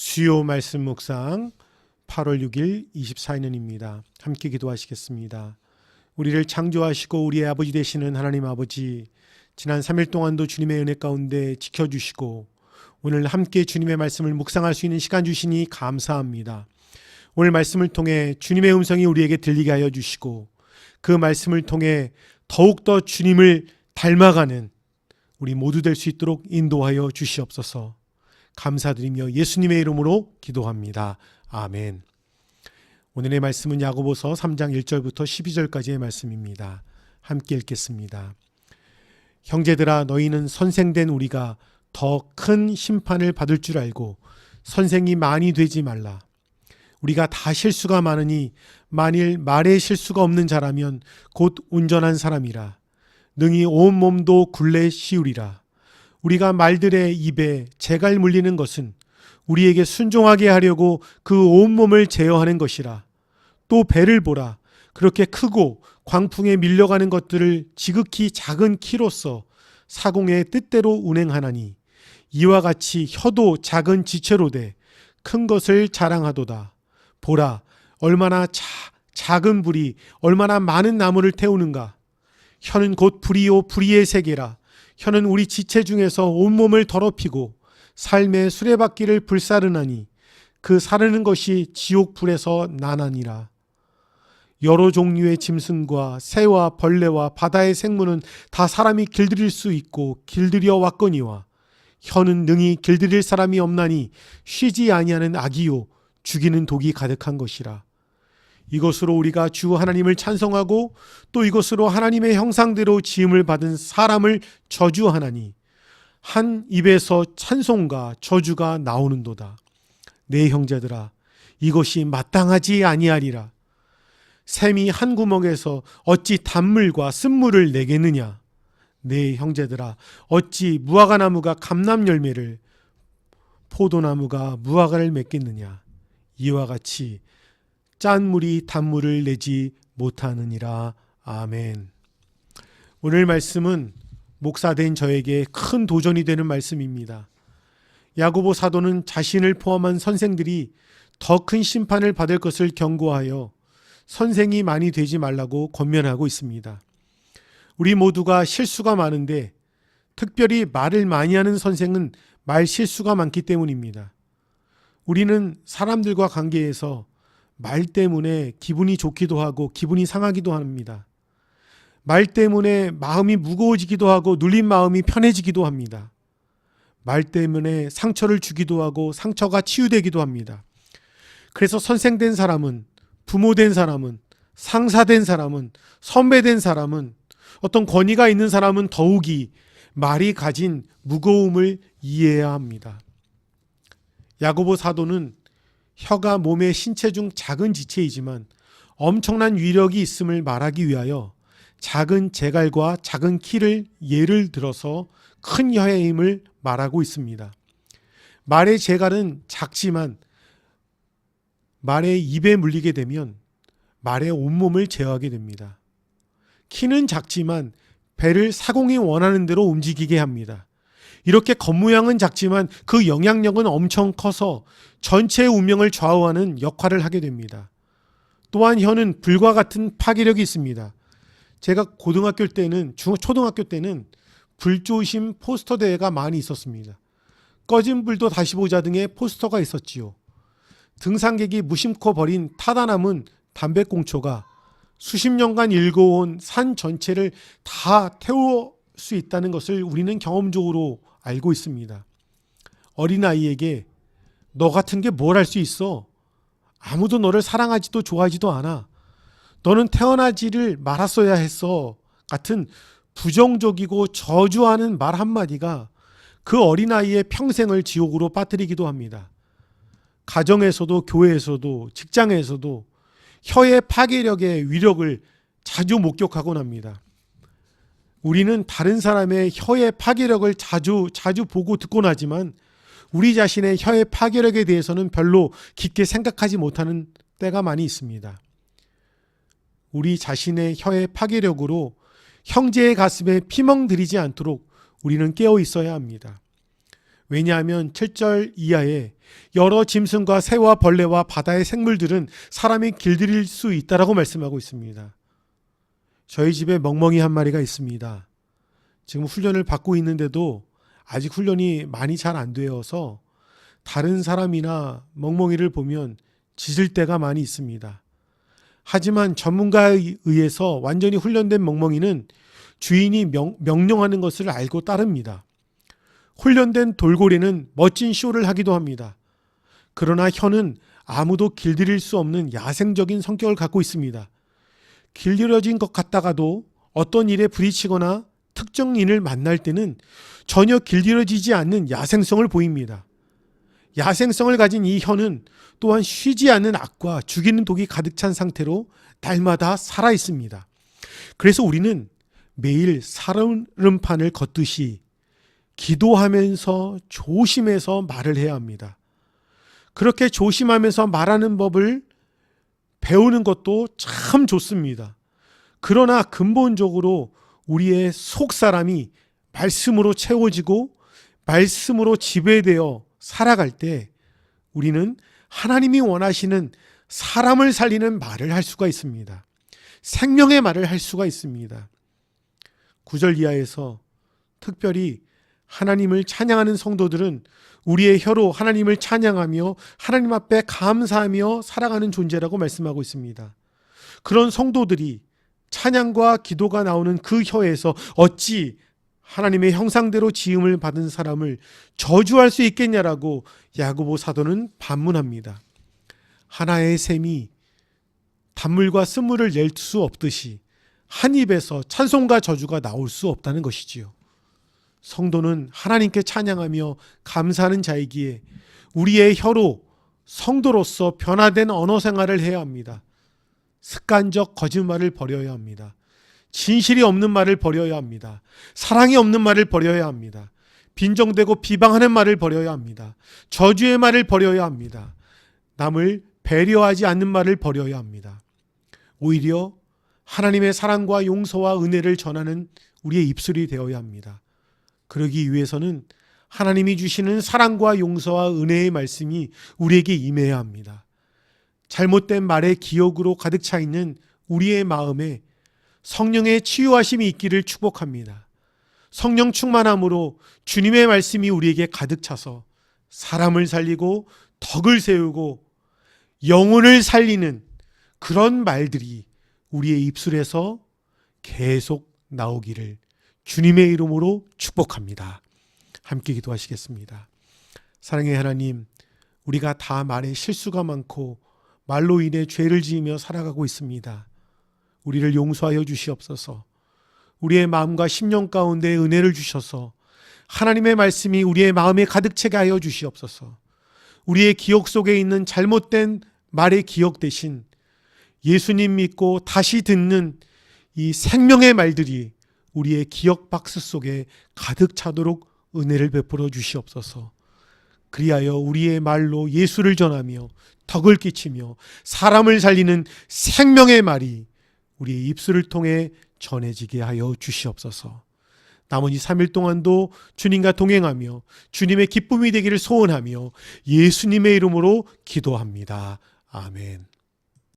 수요 말씀 묵상 8월 6일 24일입니다. 함께 기도하시겠습니다. 우리를 창조하시고 우리의 아버지 되시는 하나님 아버지, 지난 3일 동안도 주님의 은혜 가운데 지켜주시고 오늘 함께 주님의 말씀을 묵상할 수 있는 시간 주시니 감사합니다. 오늘 말씀을 통해 주님의 음성이 우리에게 들리게 하여 주시고 그 말씀을 통해 더욱더 주님을 닮아가는 우리 모두 될 수 있도록 인도하여 주시옵소서. 감사드리며 예수님의 이름으로 기도합니다. 아멘. 오늘의 말씀은 야고보서 3장 1절부터 12절까지의 말씀입니다. 함께 읽겠습니다. 형제들아, 너희는 선생된 우리가 더 큰 심판을 받을 줄 알고 선생이 많이 되지 말라. 우리가 다 실수가 많으니 만일 말에 실수가 없는 자라면 곧 온전한 사람이라. 능히 온 몸도 굴레 씌우리라. 우리가 말들의 입에 재갈 물리는 것은 우리에게 순종하게 하려고 그 온몸을 제어하는 것이라. 또 배를 보라. 그렇게 크고 광풍에 밀려가는 것들을 지극히 작은 키로서 사공의 뜻대로 운행하나니 이와 같이 혀도 작은 지체로 돼 큰 것을 자랑하도다. 보라, 얼마나 작은 불이 얼마나 많은 나무를 태우는가. 혀는 곧 불이요 불의의 세계라. 혀는 우리 지체 중에서 온몸을 더럽히고 삶의 수레바퀴를 불사르나니 그 사르는 것이 지옥 불에서 나나니라. 여러 종류의 짐승과 새와 벌레와 바다의 생물은 다 사람이 길들일 수 있고 길들여 왔거니와 혀는 능히 길들일 사람이 없나니 쉬지 아니하는 악이요 죽이는 독이 가득한 것이라. 이것으로 우리가 주 하나님을 찬송하고 또 이것으로 하나님의 형상대로 지음을 받은 사람을 저주하나니 한 입에서 찬송과 저주가 나오는도다. 내 형제들아, 이것이 마땅하지 아니하리라. 샘이 한 구멍에서 어찌 단물과 쓴물을 내겠느냐. 내 형제들아, 어찌 무화과나무가 감람 열매를 포도나무가 무화과를 맺겠느냐. 이와 같이 짠 물이 단물을 내지 못하느니라. 아멘. 오늘 말씀은 목사된 저에게 큰 도전이 되는 말씀입니다. 야고보 사도는 자신을 포함한 선생들이 더 큰 심판을 받을 것을 경고하여 선생이 많이 되지 말라고 권면하고 있습니다. 우리 모두가 실수가 많은데 특별히 말을 많이 하는 선생은 말 실수가 많기 때문입니다. 우리는 사람들과 관계에서 말 때문에 기분이 좋기도 하고 기분이 상하기도 합니다. 말 때문에 마음이 무거워지기도 하고 눌린 마음이 편해지기도 합니다. 말 때문에 상처를 주기도 하고 상처가 치유되기도 합니다. 그래서 선생된 사람은, 부모된 사람은, 상사된 사람은, 선배된 사람은, 어떤 권위가 있는 사람은 더욱이 말이 가진 무거움을 이해해야 합니다. 야고보 사도는 혀가 몸의 신체 중 작은 지체이지만 엄청난 위력이 있음을 말하기 위하여 작은 재갈과 작은 키를 예를 들어서 큰 혀의 힘을 말하고 있습니다. 말의 재갈은 작지만 말의 입에 물리게 되면 말의 온몸을 제어하게 됩니다. 키는 작지만 배를 사공이 원하는 대로 움직이게 합니다. 이렇게 겉모양은 작지만 그 영향력은 엄청 커서 전체의 운명을 좌우하는 역할을 하게 됩니다. 또한 혀는 불과 같은 파괴력이 있습니다. 제가 고등학교 때는, 초등학교 때는 불조심 포스터 대회가 많이 있었습니다. 꺼진 불도 다시 보자 등의 포스터가 있었지요. 등산객이 무심코 버린 타다 남은 담배꽁초가 수십 년간 일궈온 산 전체를 다 태울 수 있다는 것을 우리는 경험적으로 알고 있습니다. 어린아이에게 너 같은 게 뭘 할 수 있어? 아무도 너를 사랑하지도 좋아하지도 않아. 너는 태어나지를 말았어야 했어. 같은 부정적이고 저주하는 말 한마디가 그 어린아이의 평생을 지옥으로 빠뜨리기도 합니다. 가정에서도 교회에서도 직장에서도 혀의 파괴력의 위력을 자주 목격하곤 합니다. 우리는 다른 사람의 혀의 파괴력을 자주 보고 듣곤 하지만 우리 자신의 혀의 파괴력에 대해서는 별로 깊게 생각하지 못하는 때가 많이 있습니다. 우리 자신의 혀의 파괴력으로 형제의 가슴에 피멍 들이지 않도록 우리는 깨어 있어야 합니다. 왜냐하면 7절 이하에 여러 짐승과 새와 벌레와 바다의 생물들은 사람이 길들일 수 있다라고 말씀하고 있습니다. 저희 집에 멍멍이 한 마리가 있습니다. 지금 훈련을 받고 있는데도 아직 훈련이 많이 잘 안 되어서 다른 사람이나 멍멍이를 보면 짖을 때가 많이 있습니다. 하지만 전문가에 의해서 완전히 훈련된 멍멍이는 주인이 명령하는 것을 알고 따릅니다. 훈련된 돌고래는 멋진 쇼를 하기도 합니다. 그러나 혀는 아무도 길들일 수 없는 야생적인 성격을 갖고 있습니다. 길들여진 것 같다가도 어떤 일에 부딪히거나 특정인을 만날 때는 전혀 길들여지지 않는 야생성을 보입니다. 야생성을 가진 이 혀는 또한 쉬지 않는 악과 죽이는 독이 가득 찬 상태로 날마다 살아 있습니다. 그래서 우리는 매일 살얼음판을 걷듯이 기도하면서 조심해서 말을 해야 합니다. 그렇게 조심하면서 말하는 법을 배우는 것도 참 좋습니다. 그러나 근본적으로 우리의 속 사람이 말씀으로 채워지고 말씀으로 지배되어 살아갈 때 우리는 하나님이 원하시는 사람을 살리는 말을 할 수가 있습니다. 생명의 말을 할 수가 있습니다. 9절 이하에서 특별히 하나님을 찬양하는 성도들은 우리의 혀로 하나님을 찬양하며 하나님 앞에 감사하며 살아가는 존재라고 말씀하고 있습니다. 그런 성도들이 찬양과 기도가 나오는 그 혀에서 어찌 하나님의 형상대로 지음을 받은 사람을 저주할 수 있겠냐라고 야고보 사도는 반문합니다. 하나의 샘이 단물과 쓴물을 낼 수 없듯이 한 입에서 찬송과 저주가 나올 수 없다는 것이지요. 성도는 하나님께 찬양하며 감사하는 자이기에 우리의 혀로 성도로서 변화된 언어 생활을 해야 합니다. 습관적 거짓말을 버려야 합니다. 진실이 없는 말을 버려야 합니다. 사랑이 없는 말을 버려야 합니다. 빈정되고 비방하는 말을 버려야 합니다. 저주의 말을 버려야 합니다. 남을 배려하지 않는 말을 버려야 합니다. 오히려 하나님의 사랑과 용서와 은혜를 전하는 우리의 입술이 되어야 합니다. 그러기 위해서는 하나님이 주시는 사랑과 용서와 은혜의 말씀이 우리에게 임해야 합니다. 잘못된 말의 기억으로 가득 차 있는 우리의 마음에 성령의 치유하심이 있기를 축복합니다. 성령 충만함으로 주님의 말씀이 우리에게 가득 차서 사람을 살리고 덕을 세우고 영혼을 살리는 그런 말들이 우리의 입술에서 계속 나오기를 주님의 이름으로 축복합니다. 함께 기도하시겠습니다. 사랑의 하나님, 우리가 다 말에 실수가 많고 말로 인해 죄를 지으며 살아가고 있습니다. 우리를 용서하여 주시옵소서. 우리의 마음과 심령 가운데 은혜를 주셔서 하나님의 말씀이 우리의 마음에 가득 차게 하여 주시옵소서. 우리의 기억 속에 있는 잘못된 말의 기억 대신 예수님 믿고 다시 듣는 이 생명의 말들이 우리의 기억 박스 속에 가득 차도록 은혜를 베풀어 주시옵소서. 그리하여 우리의 말로 예수를 전하며 덕을 끼치며 사람을 살리는 생명의 말이 우리의 입술을 통해 전해지게 하여 주시옵소서. 남은 이 3일 동안도 주님과 동행하며 주님의 기쁨이 되기를 소원하며 예수님의 이름으로 기도합니다. 아멘.